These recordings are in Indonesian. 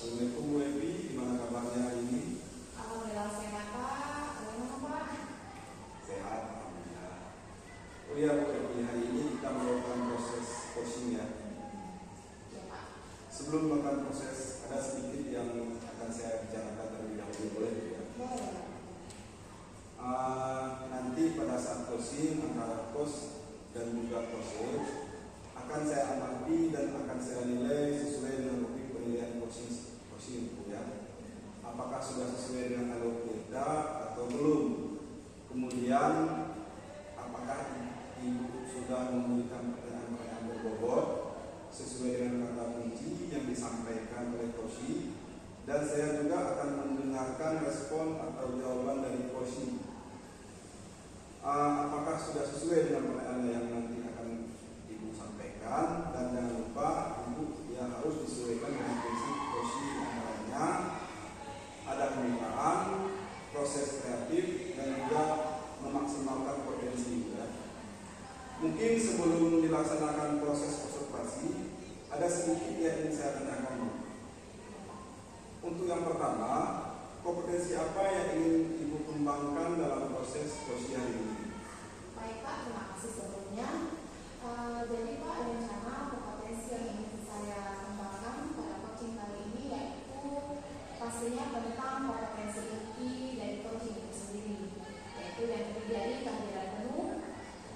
Assalamualaikum Bu Evi, gimana kabarnya hari ini? Alhamdulillah sehat Pak. Bagaimana Pak? Sehat, alhamdulillah. Oh iya Bu Evi, hari ini kita melakukan proses coaching ya. Ya Pak. Sebelum melakukan proses, ada sedikit yang akan saya bicarakan terlebih dahulu, boleh ya? Boleh. Nanti pada saat coaching antara coach dan juga coach akan saya amati dan akan saya nilai sesuai dengan topik penilaian coaching Bu ya. Apakah sudah sesuai dengan alur kita atau belum? Kemudian apakah Ibu sudah memberikan pertanyaan-pertanyaan berbobot sesuai dengan kata kunci yang disampaikan oleh coaching, dan saya juga akan mendengarkan respon atau jawaban dari coaching. Apakah sudah sesuai dengan pertanyaan yang nanti akan Ibu sampaikan, dan jangan lupa Ibu ya harus disesuaikan dengan prinsip coaching, antaranya ada pembukaan, proses kreatif, dan juga memaksimalkan potensi ya. Mungkin sebelum dilaksanakan proses observasi, ada sedikit yang ingin saya tanyakan. Untuk yang pertama, kompetensi apa yang ingin Ibu kembangkan dalam proses coaching hari ini? Baik Pak, terima kasih sebelumnya. Jadi Pak, rencana kompetensi yang ingin saya kembangkan pada coaching kali ini yaitu pastinya tentang kompetensi inti dari coaching itu sendiri, yaitu yang terdiri dari kehadiran penuh,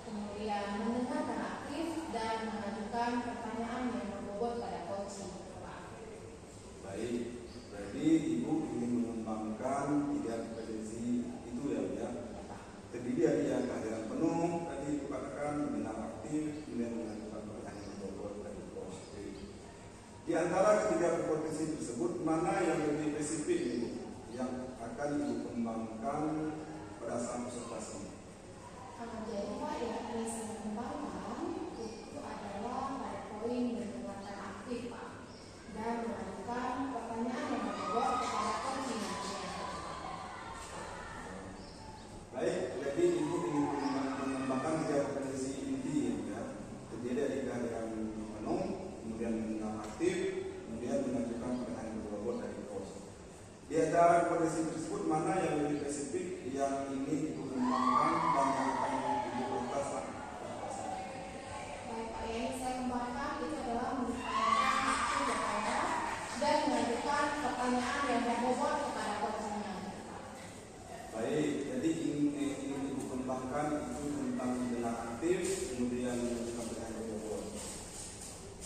kemudian mendengarkan aktif, dan mengajukan pertanyaan yang berbobot pada coaching Pak. Baik, berarti Ibu ingin mengembangkan 3 kompetensi itu ya Bu ya. Terdiri dari yang kehadiran penuh, tadi Ibu katakan mendengar aktif, kemudian mengajukan pertanyaan yang berbobot dari coaching. Di antara ketiga kompetensi tersebut, mana yang lebih spesifik Ibu yang akan Ibu kembangkan pada saat observasi? Jadi Pak, yang ingin saya kembangkan itu adalah pada poin mendengarkan aktif Pak, dan mengajukan pertanyaan yang berbobot kepada coaching nantinya. Baik, jadi Ibu ingin mengembangkan 3 kompetensi inti ya. Terdiri dari kehadiran penuh, kemudian mendengar aktif, kemudian mengajukan pertanyaan yang berbobot dari coach. Di antara kompetensi tersebut, mana yang lebih spesifik yang ingin Ibu kembangkan dan yang akan Ibu kupas? Baik Pak, yang ingin saya kembangkan itu adalah mendengarkan aktif kepada dan mengajukan pertanyaan yang berbobot kepada coachingnya. Baik, jadi ingin Ibu kembangkan itu tentang mendengar aktif, kemudian mengajukan pertanyaan yang berbobot.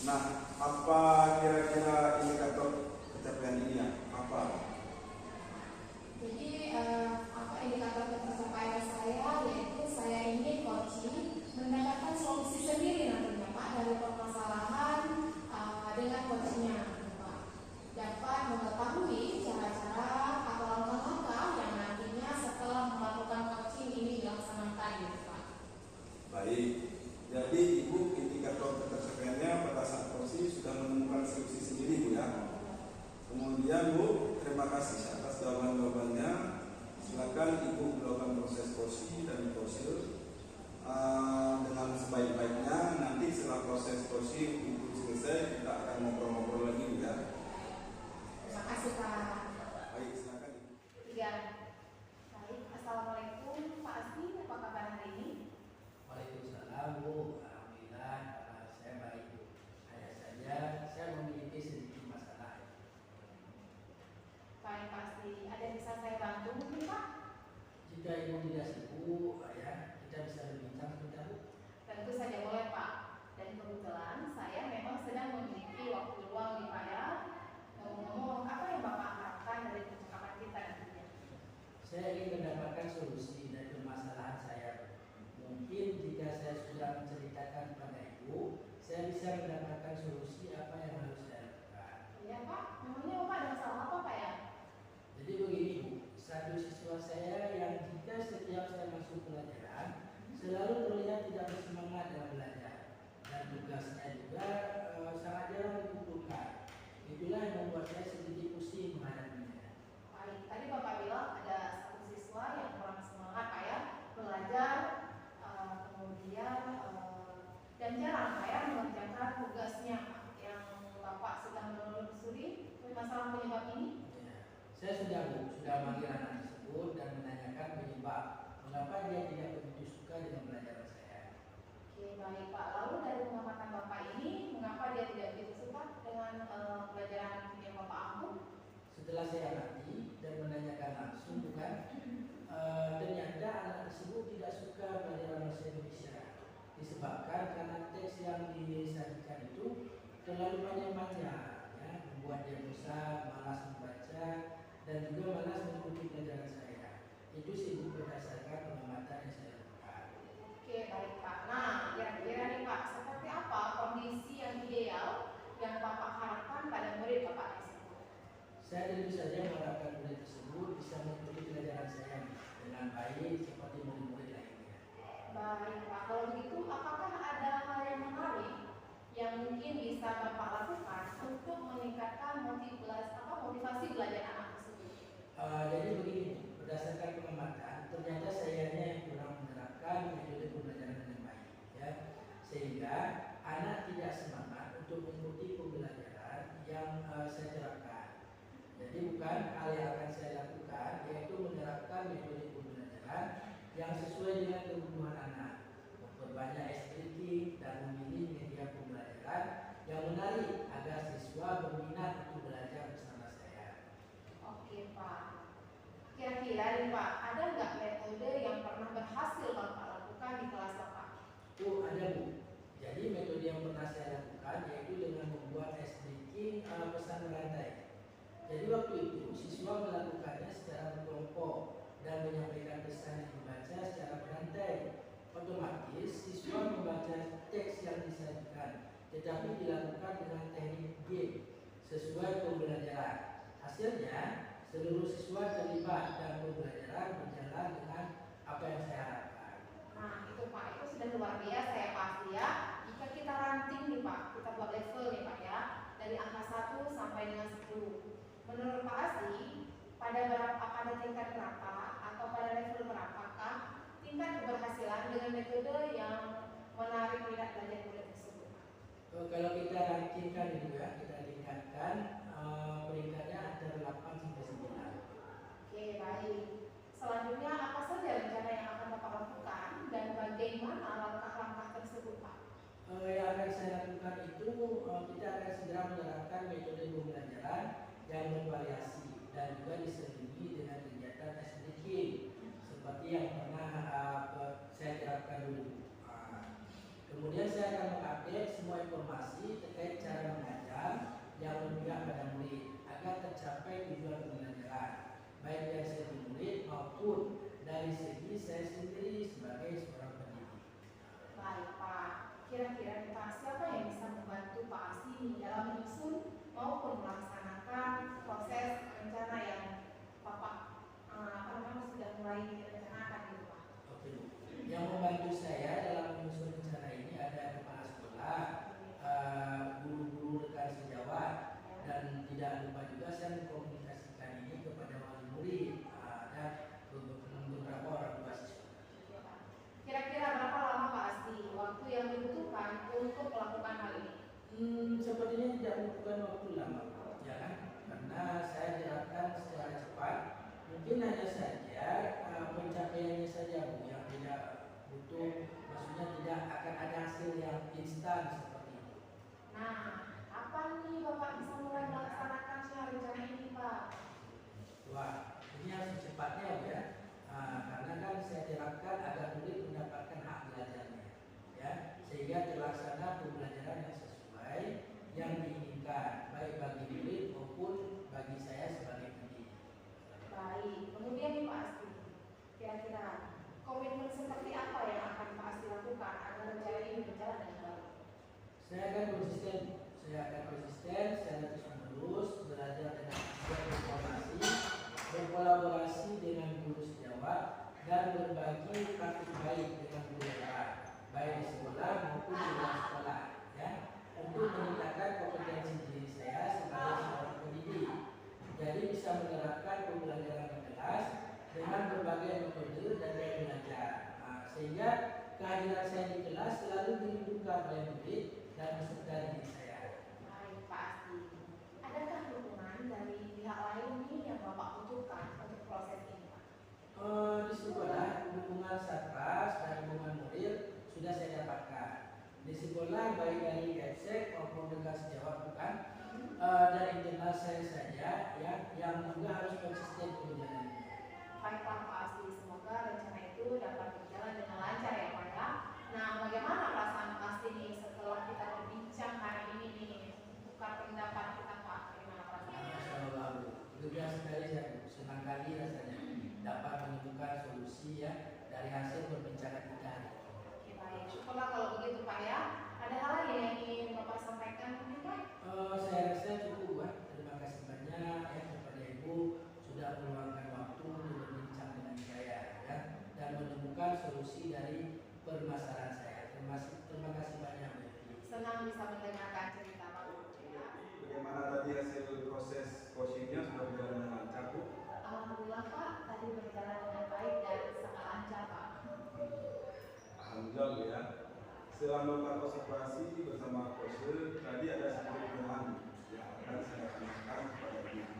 Nah, apa kira-kira indikator pencapaian ini ya? Apa? Jadi apa indikator pencapaian saya, yaitu saya ingin coaching mendapatkan solusi sendiri nantinya Pak dari permasalahan dengan coachingnya Pak. Dapat mengetahui cara-cara atau langkah-langkah yang nantinya setelah melakukan coaching ini dilaksanakan gitu Pak. Baik, jadi Ibu indikator pencapaiannya pada saat coaching sudah menemukan solusi sendiri Bu ya. Kemudian Bu, terima kasih atas jawaban-jawabannya. Silakan Ibu melakukan proses coaching dan coaching dengan sebaik-baiknya. Nanti setelah proses coaching Ibu selesai, kita akan ngobrol-ngobrol lagi Bu ya. Terima kasih Pak. Baik, silakan Ibu. 3. Baik, Assalamualaikum Pak Asmi, apa kabar hari ini? Waalaikumsalam Bu, alhamdulillah saya baik Bu. Hanya saja saya memiliki sedikit masalah. Baik pasti, ada yang bisa saya bantu mungkin Pak? Jika Ibu tidak sibuk, ya kita bisa berbincang sebentar Bu. Tentu saja boleh Pak. Dan kebetulan saya memang sedang memiliki waktu luang nih Pak ya. Ngomong-ngomong, apa yang Bapak harapkan dari percakapan kita nantinya? Saya ingin mendapatkan solusi dari permasalahan saya. Mungkin jika saya sudah menceritakan kepada Ibu, saya bisa mendapatkan solusi apa yang harus saya lakukan. Iya Pak, memangnya Bapak ada masalah apa Pak ya? Jadi begini Bu, satu siswa saya yang jika setiap saya masuk pelajaran selalu terlihat tidak bersemangat dalam belajar, dan tugasnya juga sangat jarang dikumpulkan. Itulah yang membuat saya sedikit pusing menghadapinya. Baik, tadi Bapak bilang ada satu siswa yang kurang semangat Pak ya belajar, kemudian dan jarang Pak ya mengerjakan tugasnya Pak, yang Bapak sudah menelusuri masalah masalah penyebab ini? Ya, saya sudah manggil anak tersebut dan menanyakan penyebab mengapa dia tidak begitu suka dengan pelajaran saya. Oke, baik Pak. Lalu dari pengamatan Bapak ini, mengapa dia tidak begitu suka dengan pelajaran yang Bapak ambil? Setelah saya amati dan menanyakan langsung, bukan, ternyata anak tersebut tidak suka pelajaran bahasa Indonesia disebabkan karena teks yang disajikan itu terlalu panjang-panjang, ya, membuat dia bosan, malas membaca, dan juga malas mengikuti pelajaran saya. Itu sih berdasarkan pengamatan yang saya lakukan. Oke, baik Pak. Nah, kira-kira nih Pak, seperti apa kondisi yang ideal yang Bapak harapkan pada murid Bapak tersebut? Saya tentu saja mengharapkan murid tersebut bisa mengikuti pelajaran saya dengan baik seperti murid-murid lainnya. Baik Pak, kalau begitu apakah ada hal yang menarik yang mungkin bisa Bapak lakukan untuk meningkatkan motivasi belajar anak tersebut? Jadi begini, berdasarkan pengamatan, ternyata sayanya yang kurang menerapkan metode pembelajaran dengan baik, ya, sehingga anak tidak semangat untuk mengikuti pembelajaran yang saya terapkan. Jadi bukan hal yang akan saya lakukan, yaitu menerapkan metode pembelajaran yang sesuai dengan kebutuhan anak, memperbanyak activity dan memilih media pembelajaran yang menarik agar siswa berminat untuk belajar bersama saya. Oke Pak, kira-kira nih Pak, ada nggak metode yang pernah berhasil Bapak lakukan di kelas Bapak? Oh, ada Bu. Jadi metode yang pernah saya lakukan yaitu dengan membuat SDK pesan berantai. Jadi waktu itu siswa melakukannya secara berkelompok dan menyampaikan pesan yang dibaca secara berantai. Otomatis siswa membaca teks yang disajikan, tetapi dilakukan dengan teknik game sesuai pembelajaran. Hasilnya seluruh siswa terlibat dan pembelajaran berjalan dengan apa yang saya harapkan. Nah itu Pak, itu sudah luar biasa ya pasti ya. Jika kita ranting nih Pak, kita buat level nih Pak ya, dari angka 1 sampai dengan 10. Menurut Pak Asli, pada tingkat berapa atau pada level berapakah tingkat keberhasilan dengan metode yang menarik minat belajar murid tersebut? Kalau kita rankingkan juga, kita tingkatkan peringkatnya antara 8 sampai 9. Oke, baik. Selanjutnya apa saja rencana yang akan Bapak lakukan dan bagaimana langkah-langkah tersebut Pak? Yang akan saya lakukan itu kita akan segera menerapkan metode pembelajaran yang bervariasi dan juga diselingi dengan kegiatan SDK seperti yang pernah saya terapkan dulu. Kemudian saya akan mengupdate semua informasi terkait cara mengajar yang memihak pada murid agar tercapai tujuan pembelajaran, baik dari segi murid maupun dari segi saya sendiri sebagai seorang pendidik. Baik Pak, kira-kira Pak siapa yang bisa membantu Pak Asli dalam menyusun maupun melaksanakan proses rencana yang Bapak sudah mulai direncanakan gitu Pak? Oke, yang membantu saya dalam menyusun rencana ini ada kepala sekolah, guru-guru rekan sejawat, dan tidak lupa juga saya mengkomunikasikan ini kepada wali murid dan beberapa orang tua siswa. Kira-kira berapa lama Pak Asli waktu yang dibutuhkan untuk melakukan hal ini? Sepertinya tidak membutuhkan waktu lama, ya kan? Karena saya jelaskan secara cepat. Mungkin hanya saja pencapaiannya saja Bu yang tidak butuh, maksudnya tidak akan ada hasil yang instan seperti itu. Nah, kapan nih Bapak bisa mulai melaksanakan rencana ini Pak? Wah, ini harus secepatnya ya. Karena kan saya terapkan agar murid mendapatkan hak belajarnya, ya, sehingga terlaksana pembelajaran yang sesuai yang diinginkan baik bagi murid maupun bagi saya sebagai pendidik. Baik, kemudian nih Pak Asli, kira-kira komitmen seperti apa yang akan Pak Asli lakukan agar rencana ini berjalan dengan baik? Saya akan konsisten, saya terus menerus belajar dengan berkomunikasi, berkolaborasi dengan guru sejawat dan berbagi praktik baik dengan guru lain, baik di sekolah maupun di luar sekolah, ya, untuk meningkatkan kompetensi diri saya sebagai seorang pendidik. Jadi bisa menerapkan pembelajaran di kelas dengan berbagai metode dan gaya belajar, sehingga kehadiran saya di kelas selalu dirindukan oleh murid dan peserta didik saya. Baik Pak Asli, adakah dukungan dari dukungan satgas dan dukungan moral sudah saya dapatkan. Disitulah baik dari Epsek maupun dengan sejawat bukan dari internal saya saja ya, yang juga harus konsisten berjalan. Baiklah Pak Asti, semoga rencana itu dapat berjalan dengan lancar ya Pak ya. Nah, bagaimana perasaan Pak Asti nih setelah kita berbincang hari ini nih, tukar pendapat kita Pak, bagaimana perasaan? Masya Allah, lega sekali saya, senang kali rasanya dapat menemukan solusi ya dari hasil perbincangan kita. Oke baik, syukurlah kalau begitu Pak ya. Ada hal lain yang ingin Bapak sampaikan mungkin Pak? Saya rasa cukup Pak. Terima kasih banyak ya kepada Ibu sudah meluangkan waktu untuk berbincang dengan saya ya, dan menemukan solusi dari permasalahan saya. Terima kasih banyak. Senang bisa mendengarkan cerita Bapak. Ya. Bagaimana tadi hasil proses coachingnya sudah berjalan dengan lancar, Bu? Alhamdulillah Pak, tadi berjalan dengan baik dan sangat lancar Pak. Alhamdulillah ya. Selama melakukan observasi bersama coach tadi ada sedikit perubahan yang akan saya tanyakan kepada Ibu.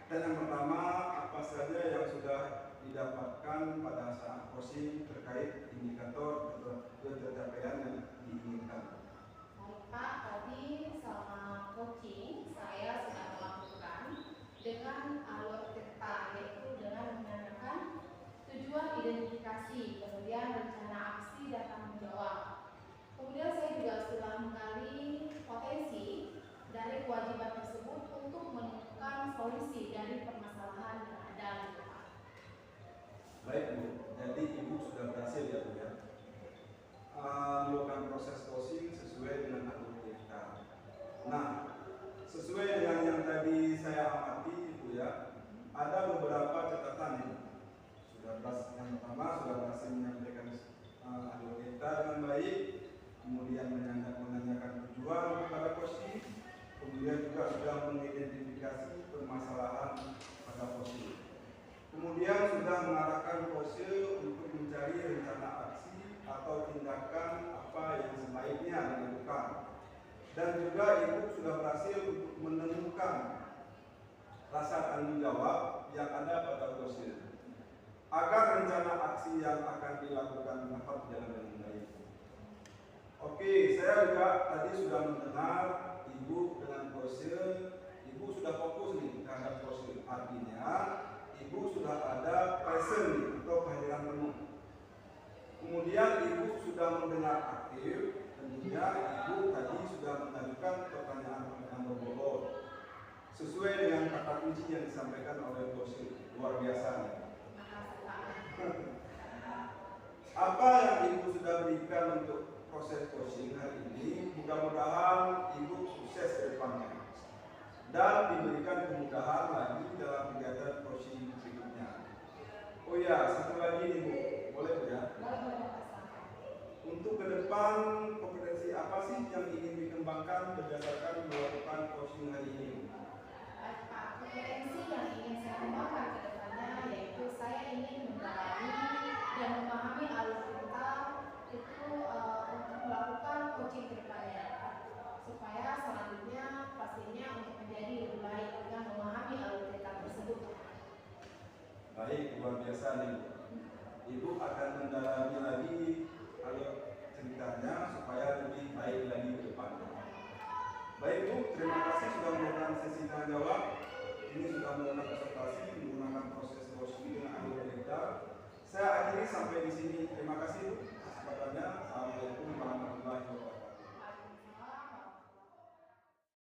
Dan yang pertama, apa saja yang sudah didapatkan pada saat coaching terkait indikator ketercapaian yang diinginkan? Baik Pak, tadi selama coaching saya sudah melakukan dengan alur peta, yaitu dengan menanyakan tujuan identifikasi, kemudian rencana aksi dan tanggung jawab. Kemudian saya juga sudah menggali potensi dari kewajiban tersebut untuk menemukan solusi dari permasalahan yang ada gitu Pak. Baik Bu, jadi Ibu sudah berhasil ya Bu ya melakukan proses coaching sesuai dengan alur kita. Nah, sesuai dengan yang tadi saya amati Ibu ya, ada beberapa catatan ini. Yang pertama sudah berhasil menyampaikan alur kita dengan baik, kemudian menanyakan tujuan kepada coaching, kemudian juga sudah mengidentifikasi permasalahan pada coaching. Kemudian sudah mengarahkan coaching untuk mencari rencana aksi atau tindakan apa yang sebaiknya dilakukan. Dan juga Ibu sudah berhasil untuk menemukan rasa tanggung jawab yang ada pada coaching, agar rencana aksi yang akan dilakukan dapat berjalan dengan baik. Oke, saya juga tadi sudah mendengar Ibu dengan coaching, Ibu sudah fokus nih terhadap coaching. Artinya Ibu sudah ada present nih, atau kehadiran penuh. Kemudian Ibu sudah mendengar aktif, tentunya Ibu tadi sudah mengajukan pertanyaan-pertanyaan berbobot sesuai dengan kata kunci yang disampaikan oleh coaching. Luar biasa nih. Apa yang Ibu sudah berikan untuk proses coaching hari ini, mudah-mudahan Ibu sukses ke depannya dan diberikan kemudahan lagi dalam kegiatan coaching berikutnya. Oh ya, satu lagi nih Bu, boleh Bu ya? Untuk ke depan kompetensi apa sih yang ingin dikembangkan berdasarkan melakukan coaching hari ini? Pak, kompetensi yang ingin saya kembangkan ke depannya yaitu saya ingin mendalami dan memahami alur kita itu untuk melakukan coaching ke depannya, supaya selanjutnya pastinya untuk menjadi lebih baik dengan memahami alur kita tersebut. Baik, luar biasa nih. Ibu akan mendalami lagi alur ceritanya supaya lebih baik lagi ke depannya. Baik Bu, terima kasih sudah melakukan sesi tanya jawab. Ini sudah melakukan konsultasi menggunakan proses coaching dengan alur cerita. Saya akhiri sampai di sini. Terima kasih Bu. Kesempatannya. Assalamualaikum warahmatullahi wabarakatuh.